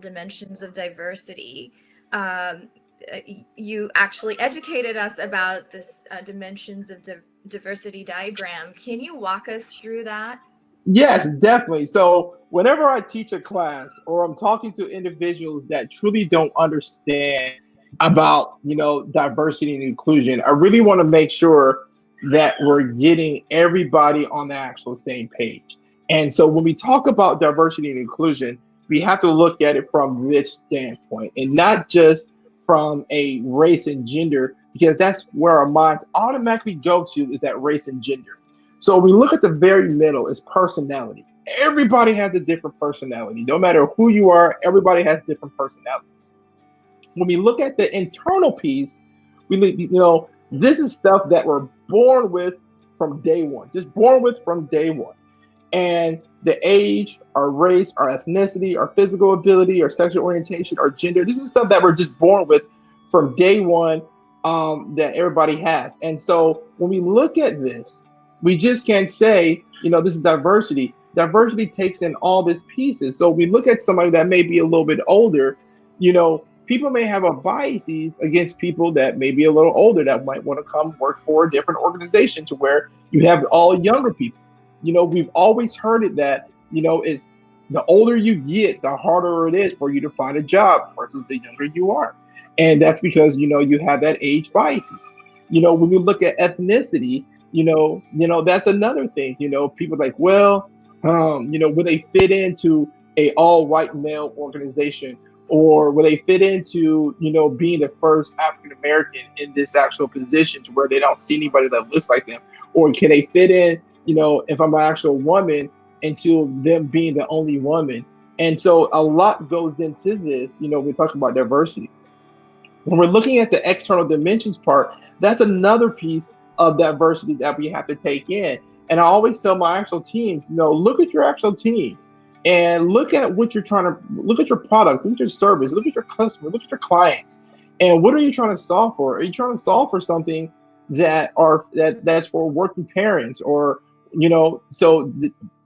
dimensions of diversity. Um, you actually educated us about this dimensions of diversity diagram. Can you walk us through that? Yes, definitely. So whenever I teach a class or I'm talking to individuals that truly don't understand about, diversity and inclusion, I really want to make sure that we're getting everybody on the actual same page. And so when we talk about diversity and inclusion, we have to look at it from this standpoint and not just from a race and gender, because that's where our minds automatically go to, is that race and gender. So we look at the very middle is personality. Everybody has a different personality. No matter who you are, everybody has different personalities. When we look at the internal piece, this is stuff that we're born with from day one, just born with from day one. And the age, our race, our ethnicity, our physical ability, our sexual orientation, our gender, this is stuff that we're just born with from day one, that everybody has. And so when we look at this, we just can't say, this is diversity. Diversity takes in all these pieces. So we look at somebody that may be a little bit older, people may have a biases against people that may be a little older that might want to come work for a different organization, to where you have all younger people. We've always heard it that, it's the older you get, the harder it is for you to find a job versus the younger you are. And that's because, you have that age biases. When you look at ethnicity, that's another thing. People like, well, will they fit into a all white male organization, or will they fit into, being the first African American in this actual position, to where they don't see anybody that looks like them, or can they fit in, if I'm an actual woman, into them being the only woman. And so a lot goes into this. We're talking about diversity. When we're looking at the external dimensions part, that's another piece of diversity that we have to take in. And I always tell my actual teams, look at your actual team and look at what you're trying to look at your product, look at your service, look at your customer, look at your clients. And what are you trying to solve for? Are you trying to solve for something that's for working parents, or do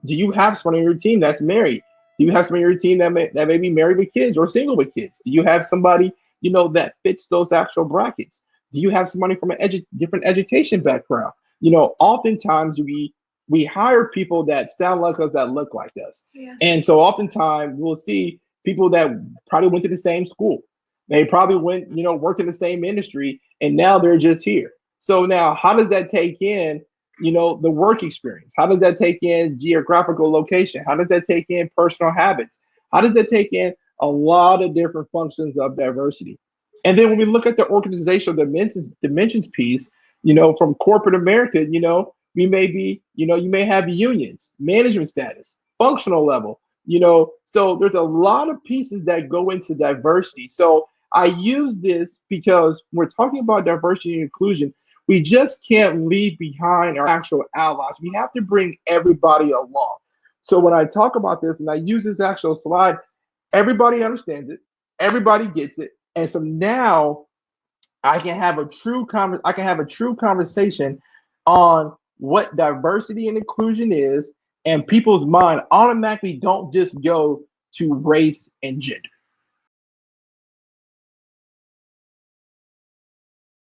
you have someone on your team that's married? Do you have someone on your team that may be married with kids or single with kids? Do you have somebody that fits those actual brackets? Do you have somebody from a different education background? Oftentimes we hire people that sound like us, that look like us. Yes. And so oftentimes we'll see people that probably went to the same school. They probably went, worked in the same industry, and now they're just here. So now how does that take in, the work experience? How does that take in geographical location? How does that take in personal habits? How does that take in a lot of different functions of diversity? And then when we look at the organizational dimensions piece, from corporate America, we may be, you may have unions, management status, functional level, so there's a lot of pieces that go into diversity. So I use this because we're talking about diversity and inclusion. We just can't leave behind our actual allies. We have to bring everybody along. So when I talk about this and I use this actual slide, everybody understands it, everybody gets it. And so now I can have a true conversation on what diversity and inclusion is, and people's mind automatically don't just go to race and gender.